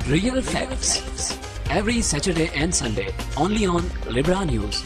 Real facts every Saturday and Sunday only on Libra News.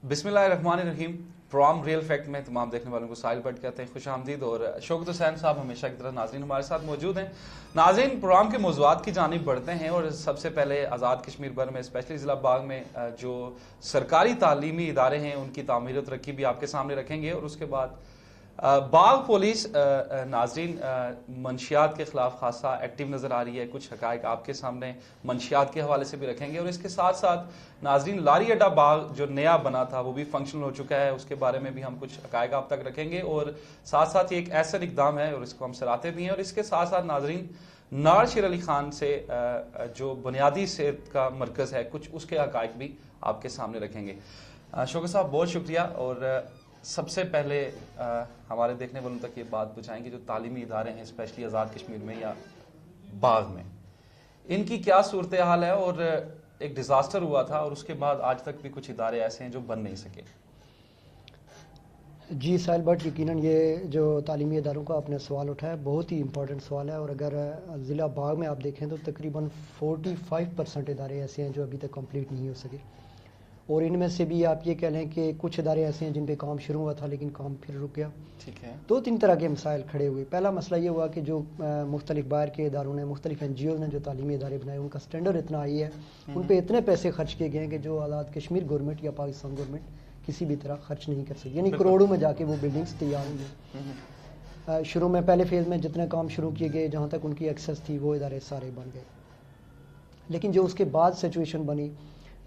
बिस्मिल्लाहिर्रहमानिर्रहीम। Programme real fact में तमाम देखने वालों को साहिल भट्ट कहते हैं खुश आमदीद। और शौकत हुसैन साहब हमेशा की तरह नाज़रीन हमारे साथ मौजूद हैं। नाज़रीन, प्रोग्राम के मौज़ूआत की जानिब बढ़ते हैं और सबसे पहले आज़ाद कश्मीर भर में स्पेशली ज़िला बाग में जो सरकारी तालीमी इदारे हैं उनकी तामीर और तरक्की भी आपके सामने रखेंगे। और उसके बाद बाग पुलिस नाज़रीन मंशियात के ख़िलाफ़ खासा एक्टिव नज़र आ रही है। कुछ हक़ाइक़ आपके सामने मंशियात के हवाले से भी रखेंगे। और इसके साथ साथ नाज़रीन लारी अड्डा बाग जो नया बना था वो भी फंक्शनल हो चुका है, उसके बारे में भी हम कुछ हक़ाइक़ आप तक रखेंगे। और साथ साथ ये एक ऐसा इक़दाम है और इसको हम सराहते भी हैं। और इसके साथ साथ नाज़रीन नार शेर अली ख़ान से जो बुनियादी सेहत का मरकज़ है कुछ उसके हक़ाइक़ भी आपके सामने रखेंगे। शौकत साहब बहुत शुक्रिया। और सबसे पहले हमारे देखने वालों तक ये बात पहुँचाएंगे जो तालीमी इदारे हैं स्पेशली आज़ाद कश्मीर में या बाग में, इनकी क्या सूरत हाल है। और एक डिज़ास्टर हुआ था और उसके बाद आज तक भी कुछ इदारे ऐसे हैं जो बन नहीं सके। जी साहिल भट्ट, यकीनन ये जो तालीमी इदारों का आपने सवाल उठाया बहुत ही इंपॉर्टेंट सवाल है। और अगर ज़िला बाग में आप देखें तो तकरीबन 45% इदारे ऐसे हैं जो अभी तक कंप्लीट नहीं हो सके। और इनमें से भी आप ये कह लें कि कुछ इदारे ऐसे हैं जिन पे काम शुरू हुआ था लेकिन काम फिर रुक गया। ठीक है। दो तीन तरह के मसाइल खड़े हुए। पहला मसला ये हुआ कि जो मुख्तलिफ बाहर के इदारों ने, मुख्तलिफ NGOs ने जो तालीमी इदारे बनाए उनका स्टैंडर्ड इतना हाई है, उन पर इतने पैसे खर्च किए गए हैं कि जो आज़ाद कश्मीर गवर्नमेंट या पाकिस्तान गवर्नमेंट किसी भी तरह खर्च नहीं कर सकती। यानी करोड़ों में जाके वो बिल्डिंग्स तैयार हुई हैं। शुरू में पहले फेज़ में जितने काम शुरू किए गए जहाँ तक उनकी एक्सेस थी वो इदारे सारे बन गए। लेकिन जो उसके बाद सिचुएशन बनी,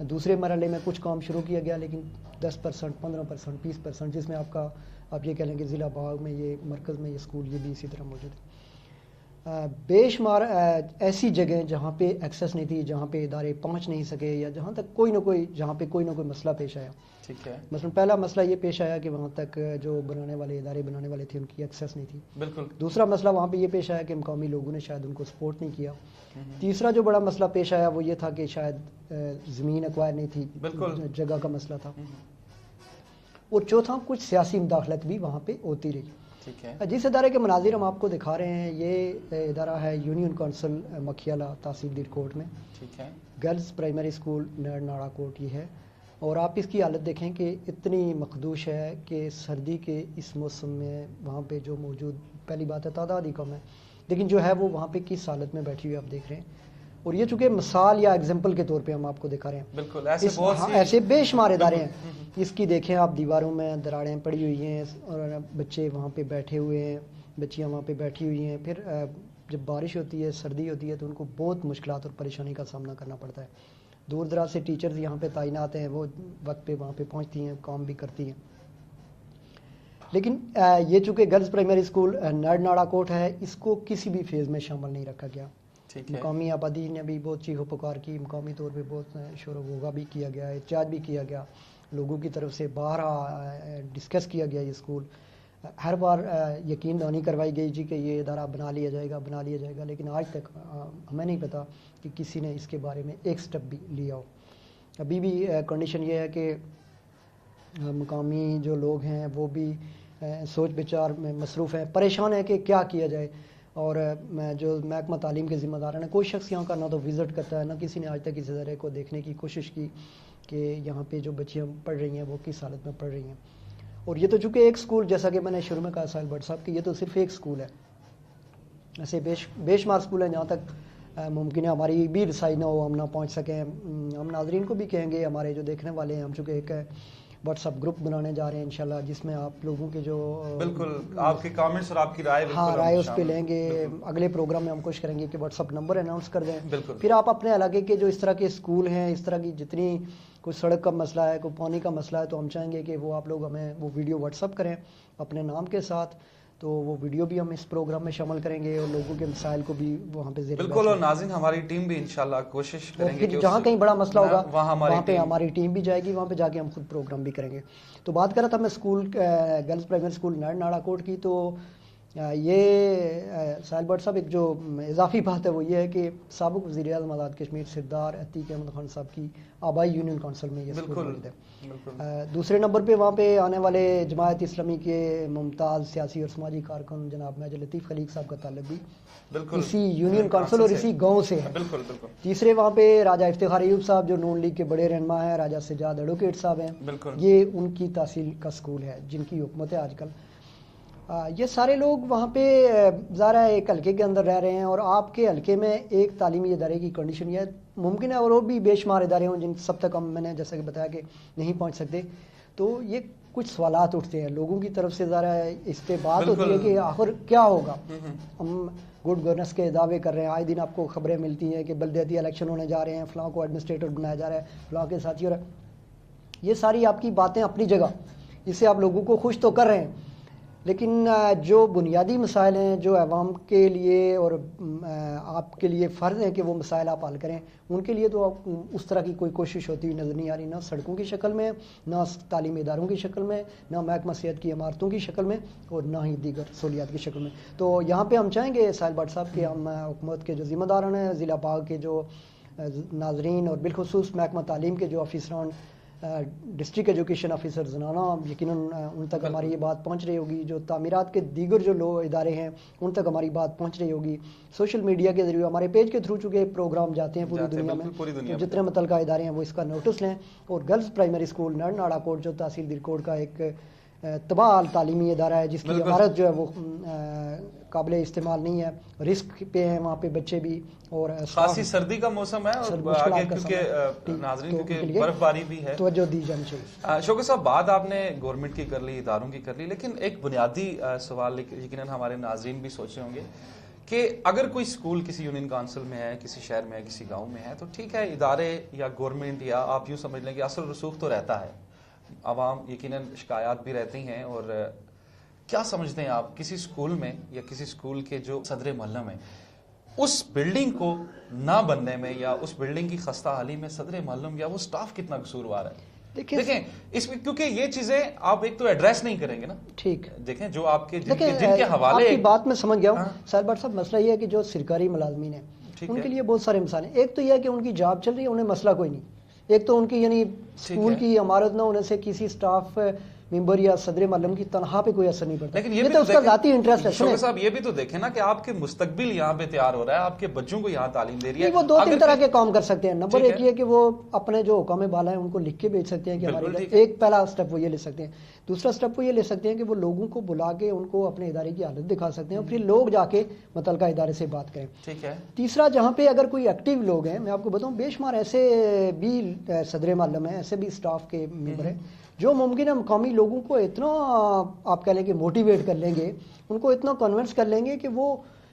दूसरे मरहले में कुछ काम शुरू किया गया लेकिन 10%, 15%, 20%, जिसमें आप ये कह लें कि ज़िला बाग में ये मरकज़ में ये स्कूल ये भी इसी तरह मौजूद है। बेशुमार ऐसी जगह जहाँ पे एक्सेस नहीं थी, जहाँ पे इदारे पहुँच नहीं सके या जहाँ तक जहाँ पे कोई ना कोई मसला पेश आया। ठीक है। मसलन पहला मसला ये पेश आया कि वहाँ तक जो इदारे बनाने वाले थे उनकी एक्सेस नहीं थी। बिल्कुल। दूसरा मसला वहाँ पे ये पेश आया कि मकामी लोगों ने शायद उनको सपोर्ट नहीं किया। तीसरा जो बड़ा मसला पेश आया वो ये था कि शायद ज़मीन एक्वायर नहीं थी, बिल्कुल जगह का मसला था। और चौथा कुछ सियासी मुदाखलत भी वहाँ पे होती रही। ठीक है। जिस इदारे के मनाजिर हम आपको दिखा रहे हैं ये इदारा है यूनियन काउंसिल मखियाला तहसील दीरकोट में। ठीक है। Girls primary school Nara coat ये है। और आप इसकी हालत देखें कि इतनी मखदूश है कि सर्दी के इस मौसम में वहाँ पे जो मौजूद, पहली बात है तादाद ही कम है, लेकिन जो है वो वहाँ पे किस हालत में बैठी हुई आप देख रहे हैं। और ये चूँकि मिसाल या एग्जाम्पल के तौर पे हम आपको दिखा रहे हैं। बिल्कुल ऐसे ऐसे बेशुमार इदारे हैं। इसकी देखें आप, दीवारों में दरारें पड़ी हुई हैं और बच्चे वहाँ पे बैठे हुए हैं, बच्चियाँ वहाँ पे बैठी हुई हैं। फिर जब बारिश होती है, सर्दी होती है तो उनको बहुत मुश्किलात और परेशानी का सामना करना पड़ता है। दूर दराज से टीचर्स यहाँ पे तैनात हैं, वो वक्त पे वहाँ पे पहुँचती हैं, काम भी करती हैं। लेकिन ये चूँकि girls primary school Nara coat है, इसको किसी भी फेज़ में शामिल नहीं रखा गया। मकामी आबादी ने भी बहुत चीखो पुकार की, मकामी तौर पे बहुत शोर वोगा भी किया गया, एहतजाज भी किया गया, लोगों की तरफ से बाहर डिस्कस किया गया। ये स्कूल हर बार यकीन दहानी करवाई गई जी कि ये इदारा बना लिया जाएगा, लेकिन आज तक हमें नहीं पता कि किसी ने इसके बारे में एक स्टेप भी लिया हो। अभी भी कंडीशन ये है कि मकामी जो लोग हैं वो भी सोच विचार में मसरूफ़ हैं, परेशान है कि क्या किया जाए। और जो महकमा तालीम के ज़िम्मेदार हैं, कोई शख्स यहाँ का ना तो विज़िट करता है, ना किसी ने आज तक इस इदारे को देखने की कोशिश की कि यहाँ पे जो बच्चियाँ पढ़ रही हैं वो किस हालत में पढ़ रही हैं। और ये तो चूँकि एक स्कूल, जैसा कि मैंने शुरू में कहा साहिल भट्ट साहब कि ये तो सिर्फ एक स्कूल है। ऐसे बेशुमार स्कूल हैं जहाँ तक मुमकिन है हमारी भी रसाई ना हो, हम ना पहुँच सकें। हम नाज़रीन को भी कहेंगे, हमारे जो देखने वाले हैं, हम चूँकि एक व्हाट्सअप ग्रुप बनाने जा रहे हैं इंशाल्लाह, जिसमें आप लोगों के जो बिल्कुल आपके कमेंट्स और आपकी राय, राय उस पर लेंगे। अगले प्रोग्राम में हम कोशिश करेंगे कि व्हाट्सअप नंबर अनाउंस कर दें। फिर आप अपने इलाके के जो इस तरह के स्कूल हैं, इस तरह की जितनी कोई सड़क का मसला है, कोई पानी का मसला है, तो हम चाहेंगे कि वो आप लोग हमें वो वीडियो व्हाट्सअप करें अपने नाम के साथ। तो वो वीडियो भी हम इस प्रोग्राम में शामिल करेंगे और लोगों के मसाइल को भी वहाँ पे बिल्कुल। और नाज़रीन हमारी टीम भी इंशाल्लाह कोशिश करेंगे कि जहाँ कहीं बड़ा मसला होगा वहाँ पे हमारी टीम भी जाएगी, वहाँ पे जाके हम खुद प्रोग्राम भी करेंगे। तो बात कर रहा था मैं school girls primary school Nara Kot की। तो یہ साहिल भट्ट साहब एक जो इजाफी बात है वो ये है कि साबिक वज़ीर आज़म आज़ाद कश्मीर सरदार अतीक अहमद खान साहब की आबाई यूनियन काउंसिल में ये स्कूल मौजूद है। दूसरे नंबर पे वहाँ पे आने वाले जमायत इस्लामी के मुमताज़ सियासी और समाजी कारकुन जनाब मेजर लतीफ़ खलीक साहब का ताल्लुक भी इसी यूनियन काउंसिल और इसी गांव से है। तीसरे वहाँ पे राजा इफ्तिखार अयूब साहब जो नून लीग के बड़े रहनुमा हैं, राजा सज्जाद एडवोकेट साहब हैं, ये उनकी तहसील का स्कूल है जिनकी हुकूमत है आजकल। ये सारे लोग वहाँ पे ज़ाहिर एक हल्के के अंदर रह रहे हैं और आपके हल्के में एक तालीमी इदारे की कंडीशन ये मुमकिन है और भी बेशुमार इदारे हों जिन सब तक हम मैंने जैसा कि बताया कि नहीं पहुँच सकते, तो ये कुछ सवालात उठते हैं लोगों की तरफ से। ज़ाहिर इस पर बात होती है कि आखिर क्या होगा। हम गुड गवर्नेंस के दावे कर रहे हैं, आए दिन आपको खबरें मिलती हैं कि बल्दियाती इलेक्शन होने जा रहे हैं, फ़लाँ को एडमिनिस्ट्रेटर बनाया जा रहा है, फ़लाँ के साथी हो रहा है। ये सारी आपकी बातें अपनी जगह, इससे आप लोगों को खुश तो कर रहे हैं, लेकिन जो बुनियादी मसाइल हैं जो अवाम के लिए और आपके लिए फ़र्ज़ है कि वो मसाइल आप हल करें, उनके लिए तो उस तरह की कोई कोशिश होती हुई नज़र नहीं आ रही, ना सड़कों की शक्ल में, ना तालीमी इदारों की शक्ल में, ना महकमा सेहत की इमारतों की शक्ल में और ना ही दीगर सहूलियात की शक्ल में। तो यहाँ पर हम चाहेंगे साहिल भट्ट साहब कि हम हुकूमत के जो ज़िम्मेदारान हैं, ज़िला बाग के जो नाजरीन और बिलखुसूस महकमा तालीम के जो ऑफिसरान, डिस्ट्रिक्ट एजुकेशन ऑफिसर जनाना, यकीनन उन तक हमारी ये बात पहुंच रही होगी। जो तामीरात के दीगर जो लोग इदारे हैं उन तक हमारी बात पहुंच रही होगी। सोशल मीडिया के जरिए हमारे पेज के थ्रू चुके प्रोग्राम जाते हैं पूरी दुनिया में, तो जितने मुतलका इदारे हैं वो इसका नोटिस लें। और गर्ल्स प्राइमरी स्कूल नरनाड़ा कोट जो तहसील दिलकोट का एक तबाह तालीमी इदारा है जिसकी इमारत जो है वो काबिल इस्तेमाल नहीं है, रिस्क पे हैं वहाँ पे बच्चे भी, और खासी सर्दी का मौसम है और आगे क्योंकि नाज़रीन क्योंकि बर्फबारी भी है, तवज्जो दी जानी चाहिए। शौकत साहब, बात आपने गवर्नमेंट की कर ली, इदारों की कर ली, लेकिन एक बुनियादी सवाल यकीनन हमारे नाज़रीन भी सोचे होंगे कि अगर कोई स्कूल किसी यूनियन काउंसिल में है, किसी शहर में है, किसी गाँव में है, तो ठीक है इदारे या गवर्नमेंट या आप यूँ समझ लें कि असर रसूख तो रहता है, आवाम यकीनन शिकायत भी रहती हैं। और क्या समझते हैं आप किसी स्कूल में या किसी स्कूल के जो सदर मोहल्ला में उस बिल्डिंग को ना बनने में या उस बिल्डिंग की खस्ता हाली में सदर मोहल्ला या वो स्टाफ कितना कसूरवार है? देखें इसमें, क्योंकि ये चीजें आप एक तो एड्रेस नहीं करेंगे ना, ठीक, देखें जो आपके जिनके हवाले आपकी बात में समझ गया हूँ साहिल भट्ट साहब। मसला ये है कि जो सरकारी मुलाजमीन है उनके लिए बहुत सारे मसाले। एक तो यह है कि उनकी जॉब चल रही है, उन्हें मसला कोई नहीं। एक तो उनकी यानी स्कूल की इमारत ना होने से किसी स्टाफ मेंबर या सदर मालूम की तनख्वाह पे कोई असर नहीं पड़ता, लेकिन ये भी तो उसका जाती इंटरेस्ट है। शौकत साहब, ये भी तो देखें ना कि आपके मुस्तकबिल यहाँ पे तैयार हो रहा है, आपके बच्चों को यहाँ तालीम दे रही है। वो दो तीन तरह के काम कर सकते हैं। नंबर एक ये कि वो अपने जो हुकाम बाला है उनको लिख के भेज सकते हैं कि हमारे, एक पहला स्टेप वो ये ले सकते हैं। दूसरा स्टेप वो ये ले सकते हैं कि वो लोगों को बुला के उनको अपने इदारे की हालत दिखा सकते हैं, फिर लोग जाके मुतलका इदारे से बात करें। ठीक है। तीसरा, जहाँ पे अगर कोई एक्टिव लोग हैं, मैं आपको बताऊँ बेशुमार ऐसे भी सदर मालूम है, ऐसे भी स्टाफ के मेंबर हैं जो मुमकिन है मकामी लोगों को इतना आप कह लें कि मोटिवेट कर लेंगे, उनको इतना कन्विंस कर लेंगे कि वो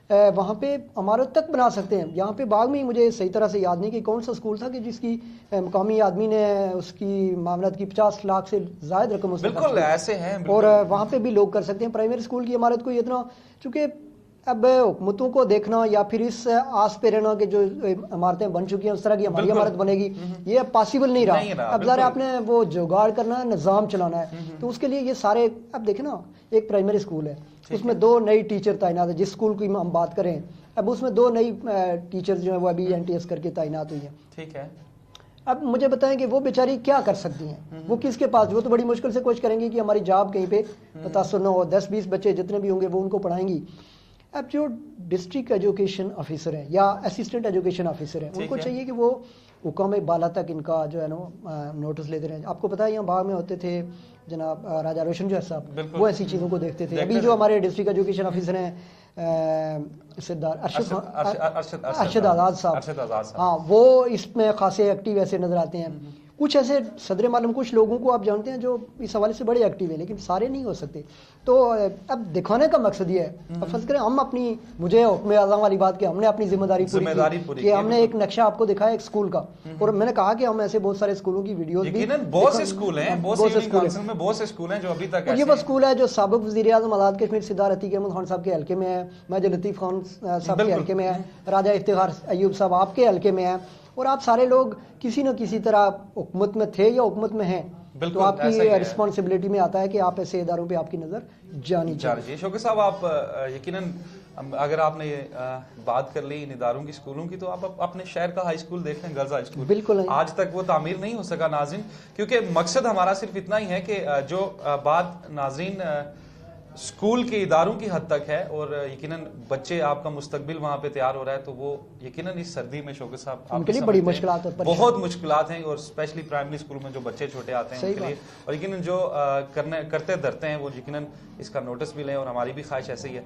वहाँ पे इमारत तक बना सकते हैं। यहाँ पे बाग में ही मुझे सही तरह से याद नहीं कि कौन सा स्कूल था कि जिसकी मकामी आदमी ने उसकी मामलत की 50 लाख से ज़ायद रकम बिल्कुल ऐसे हैं, और वहाँ पे भी लोग कर सकते हैं। प्राइमरी स्कूल की इमारत को इतना, चूँकि अब हुकूमतों को देखना या फिर इस आस पे रहना कि जो इमारतें बन चुकी हैं उस तरह की हमारी इमारत बनेगी, ये पॉसिबल नहीं रहा। अब ज़रा आपने वो जुगाड़ करना है, निज़ाम चलाना है, तो उसके लिए ये सारे, अब देखें ना, एक प्राइमरी स्कूल है उसमें 2 नई टीचर तैनात है। जिस स्कूल की हम बात करें अब उसमें 2 नई टीचर जो है वो अभी NTS करके तैनात हुई है। ठीक है। अब मुझे बताएं कि वो बेचारी क्या कर सकती हैं, वो किसके पास, वो तो बड़ी मुश्किल से कोशिश करेंगी कि हमारी जॉब कहीं पे मुतासर ना हो, 10-20 बच्चे जितने भी होंगे वो उनको पढ़ाएंगी। अब जो डिस्ट्रिक्ट एजुकेशन ऑफिसर हैं या असिस्टेंट एजुकेशन ऑफिसर हैं, उनको चाहिए कि वो हुकाम बाला तक इनका जो है ना नोटिस लेते रहें। आपको पता है यहाँ बाग में होते थे जनाब राजा रोशन जो है साहब, वो ऐसी चीज़ों को देखते थे। अभी जो हमारे डिस्ट्रिक्ट एजुकेशन ऑफिसर हैं सरदार अरशद आज़ाद साहब, हाँ, वो इसमें खासे एक्टिव ऐसे नज़र आते हैं। कुछ ऐसे सदर मालूम कुछ लोगों को आप जानते हैं जो इस हवाले से बड़े एक्टिव हैं, लेकिन सारे नहीं हो सकते। तो अब दिखाने का मकसद ये है, अब फर्ज करें हम अपनी, मुझे हुक्म आज़म वाली बात कि हमने अपनी जिम्मेदारी पूरी की, हमने एक नक्शा आपको दिखाया एक स्कूल का, और मैंने कहा कि हम ऐसे बहुत सारे स्कूलों की वीडियोस भी, बहुत से स्कूल हैं, बहुत से स्कूल हैं जो अभी तक, ये वो स्कूल है जो साबिक वज़ीर आज़म आज़ाद कश्मीर सरदार अतीक अहमद खान साहब के हल्के में है, मेजर लतीफ़ खान साहब के हल्के में है, राजा इफ्तिखार अयूब साहब आपके हल्के में है, और आप सारे लोग किसी न किसी तरह हुकूमत में थे या हुकूमत में हैं, बिल्कुल, तो ऐसा ही आपकी है। रिस्पॉन्सिबिलिटी में आता है कि आप ऐसे इदारों पे आपकी नज़र जानी चाहिए। जी शौकत साहब, आप यकीनन अगर आपने ये बात कर ली इन इदारों की, स्कूलों की, तो आप अपने शहर का हाई स्कूल देख लें, गर्ल्स हाई स्कूल, बिल्कुल आज तक वो तामीर नहीं हो सका नाज़रीन, क्योंकि मकसद हमारा सिर्फ इतना ही है कि जो बात नाज़रीन स्कूल के इदारों की हद तक है और यकीनन बच्चे आपका मुस्तकबिल वहाँ पे तैयार हो रहा है, तो वो यकीनन इस सर्दी में शौकत साहब आप उनके भी लिए बड़ी समझते हैं, मुश्किलात है, बहुत मुश्किलात हैं, और स्पेशली प्राइमरी स्कूल में जो बच्चे छोटे आते हैं सही उनके लिए, और यकीनन जो करते धरते हैं वो यकीनन इसका नोटिस भी लें, और हमारी भी ख्वाहिश ऐसे ही है।